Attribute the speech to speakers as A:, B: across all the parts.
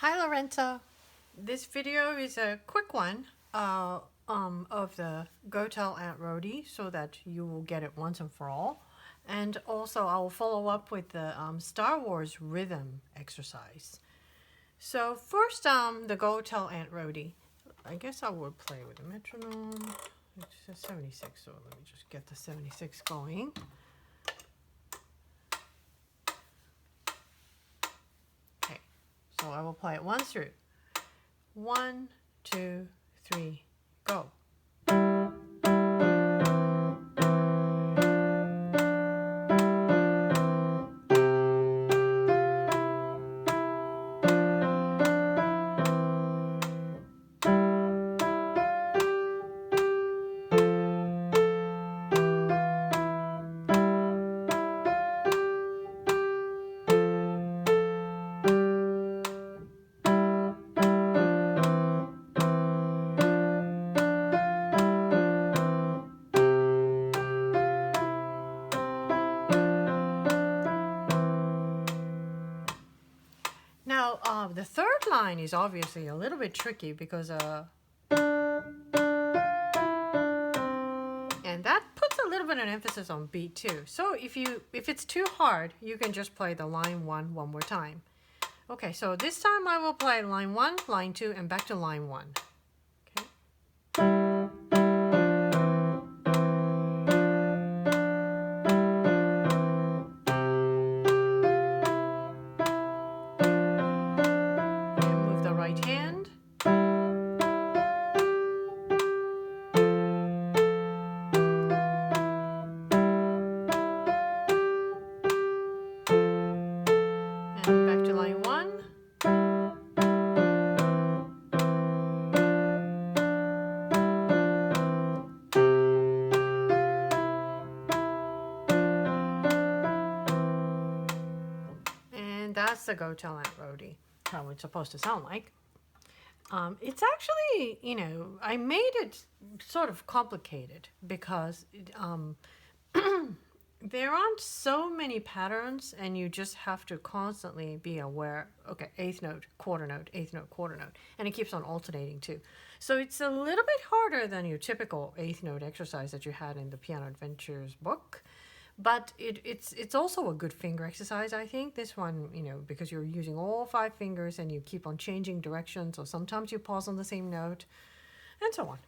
A: Hi Lorenzo. This video is a quick one of the Go Tell Aunt Rhody so that you will get it once and for all. And also I will follow up with the Star Wars rhythm exercise. So first the Go Tell Aunt Rhody. I guess I would play with the metronome. It's a 76, so let me just get the 76 going. Okay, so I will play it once through. 1, 2, 3, go. Now, the third line is obviously a little bit tricky because, and that puts a little bit of emphasis on beat too. So if it's too hard, you can just play the line one more time. Okay, so this time I will play line 1, line 2, and back to line 1. Okay. And move the right hand. And back to line 1. And that's the Go Tell Aunt Rhody, how it's supposed to sound like. It's actually, I made it sort of complicated because there aren't so many patterns and you just have to constantly be aware. Okay, eighth note, quarter note, eighth note, quarter note, and it keeps on alternating too. So it's a little bit harder than your typical eighth note exercise that you had in the Piano Adventures book. But it's also a good finger exercise, I think. This one, because you're using all 5 fingers and you keep on changing directions, or sometimes you pause on the same note, and so on.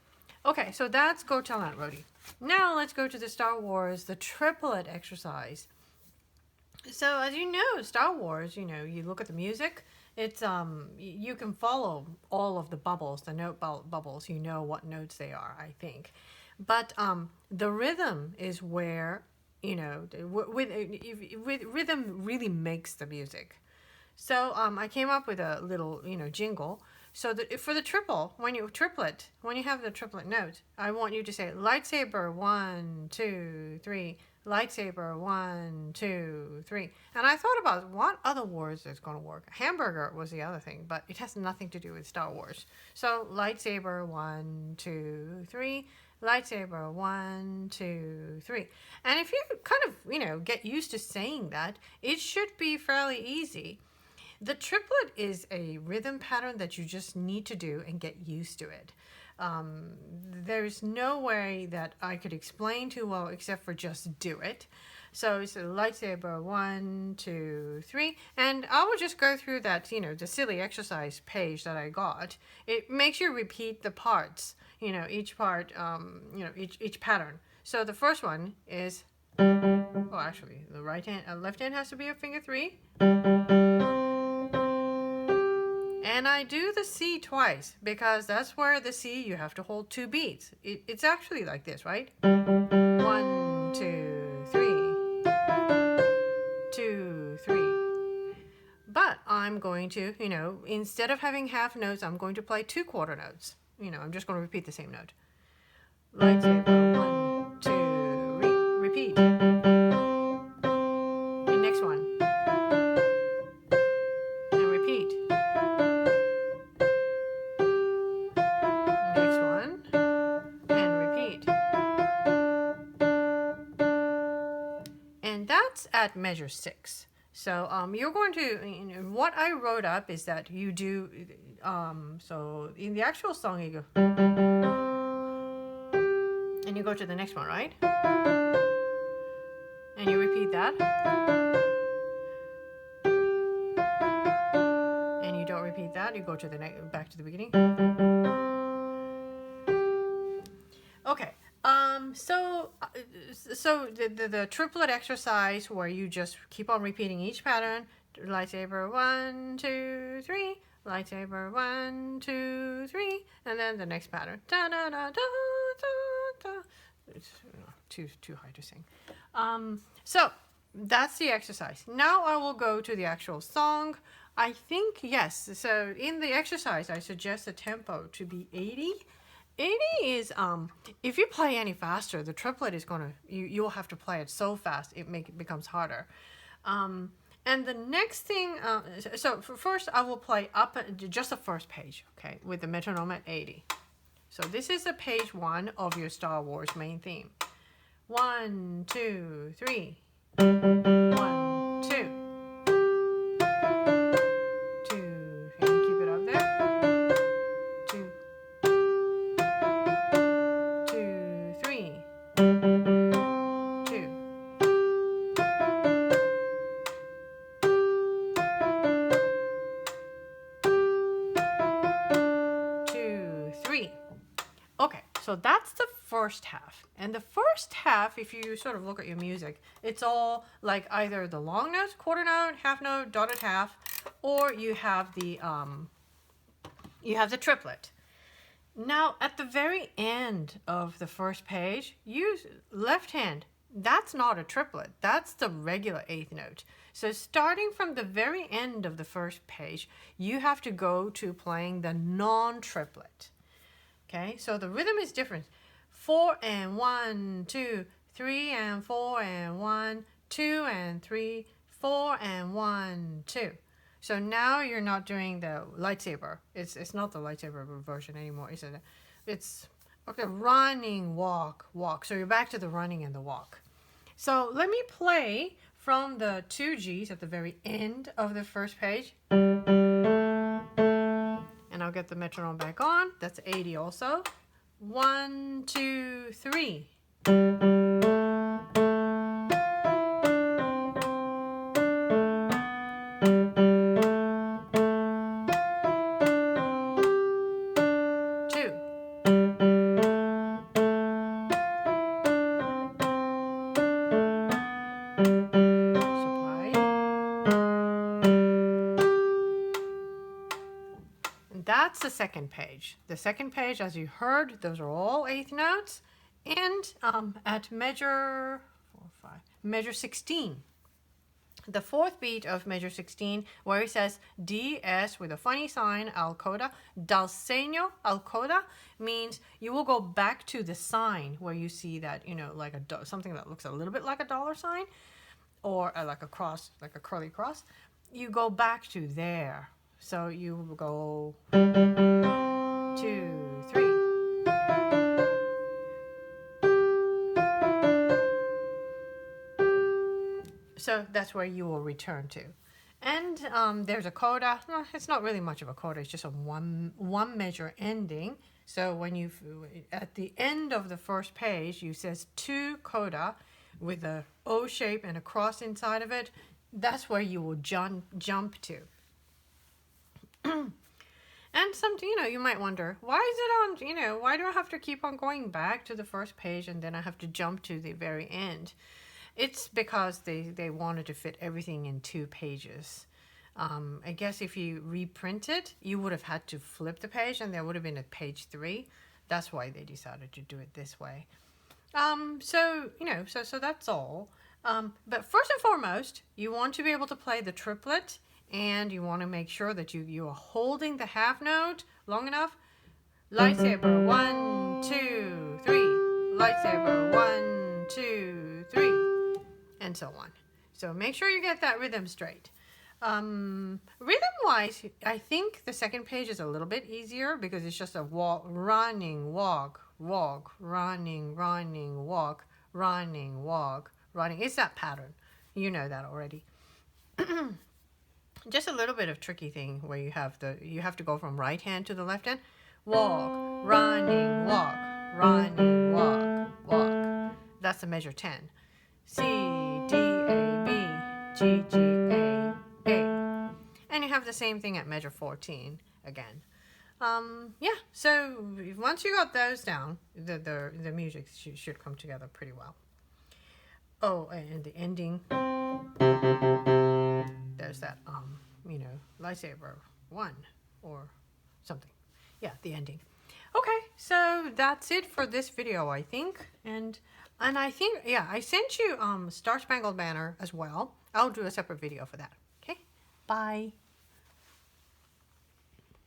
A: Okay, so that's Go Tell Aunt Rhody. Now let's go to the Star Wars, the triplet exercise. So as you know, Star Wars, you look at the music, it's you can follow all of the bubbles, the note bubbles, you know what notes they are, I think. But the rhythm is where with rhythm really makes the music. So I came up with a little jingle. So that for the when you have the triplet note, I want you to say lightsaber 1, 2, 3, lightsaber 1, 2, 3. And I thought about what other words is going to work. Hamburger was the other thing, but it has nothing to do with Star Wars. So lightsaber 1, 2, 3. Lightsaber 1, 2, 3. And if you kind of get used to saying that, it should be fairly easy. The triplet is a rhythm pattern that you just need to do and get used to it. There's no way that I could explain too well except for just do it. So it's a lightsaber 1, 2, 3, and I will just go through that, the silly exercise page that I got. It makes you repeat the parts, each part, each pattern. So the first one is, well, actually, the left hand has to be a finger 3. And I do the C twice because that's where the C you have to hold 2 beats. It's actually like this, right? 1, 2, 3. 2, 3. But I'm going to, instead of having half notes, I'm going to play 2 quarter notes. I'm just going to repeat the same note. Lightsaber 1, 2, repeat. The next one. And repeat. Next one. And repeat. And that's at measure 6. So you're going to, what I wrote up is that you do, so in the actual song you go, and you go to the next one, right? And you repeat that. And you don't repeat that, you go to the back to the beginning. Okay. So the triplet exercise where you just keep on repeating each pattern, lightsaber 1, 2, 3, lightsaber 1, 2, 3, and then the next pattern. Da da da da da da. It's too high to sing. So that's the exercise. Now I will go to the actual song. I think yes. So in the exercise, I suggest the tempo to be 80. 80 is if you play any faster, the triplet is gonna you'll have to play it so fast it becomes harder. And the next thing, so first I will play up just the first page, okay, with the metronome at 80. So this is the page 1 of your Star Wars main theme. 1, 2, 3. 1, 2. 2. And keep it up there. 2. 2, 3. 2. Okay, so that's the first half. And the first half, if you sort of look at your music, it's all like either the long notes, quarter note, half note, dotted half, or you have the triplet. Now, at the very end of the first page, use left hand. That's not a triplet. That's the regular eighth note. So starting from the very end of the first page, you have to go to playing the non-triplet. Okay, so the rhythm is different. 4 and 1, 2, 3 and 4 and 1, 2 and 3, 4 and 1, 2. So now you're not doing the lightsaber. It's not the lightsaber version anymore. It's okay. Running, walk, walk. So you're back to the running and the walk. So let me play from the 2 G's at the very end of the first page. And I'll get the metronome back on. That's 80 also. 1, 2, 3. 2. That's the second page. The second page, as you heard, those are all eighth notes. And at measure 16, the fourth beat of measure 16, where it says DS with a funny sign, al coda, dal segno al coda, means you will go back to the sign where you see that, like something that looks a little bit like a dollar sign, or like a cross, like a curly cross. You go back to there. So you go 2, 3. So that's where you will return to. And there's a coda. No, it's not really much of a coda. It's just a one measure ending. So when you at the end of the first page, you says 2 coda with a O shape and a cross inside of it. That's where you will jump to. And you might wonder, why is it on, why do I have to keep on going back to the first page and then I have to jump to the very end? It's because they wanted to fit everything in 2 pages. I guess if you reprint it, you would have had to flip the page and there would have been a page 3. That's why they decided to do it this way. So that's all. But first and foremost, you want to be able to play the triplet. And you want to make sure that you are holding the half note long enough. Lightsaber 1, 2, 3. Lightsaber 1, 2, 3. And so on. So make sure you get that rhythm straight. Rhythm-wise, I think the second page is a little bit easier because it's just a walk, running, walk, walk, running, running, walk, running, walk, running. It's that pattern. You know that already. Just a little bit of tricky thing where you have to go from right hand to the left hand. Walk, running, walk, running, walk, walk. That's the measure 10. C, D, A, B, G, G, A, A. And you have the same thing at measure 14 again. Yeah, so once you got those down, the music should come together pretty well. Oh, and the ending, there's that, lightsaber 1 or something. Yeah, the ending. Okay, so that's it for this video, I think. And I think, yeah, I sent you Star Spangled Banner as well. I'll do a separate video for that. Okay, bye.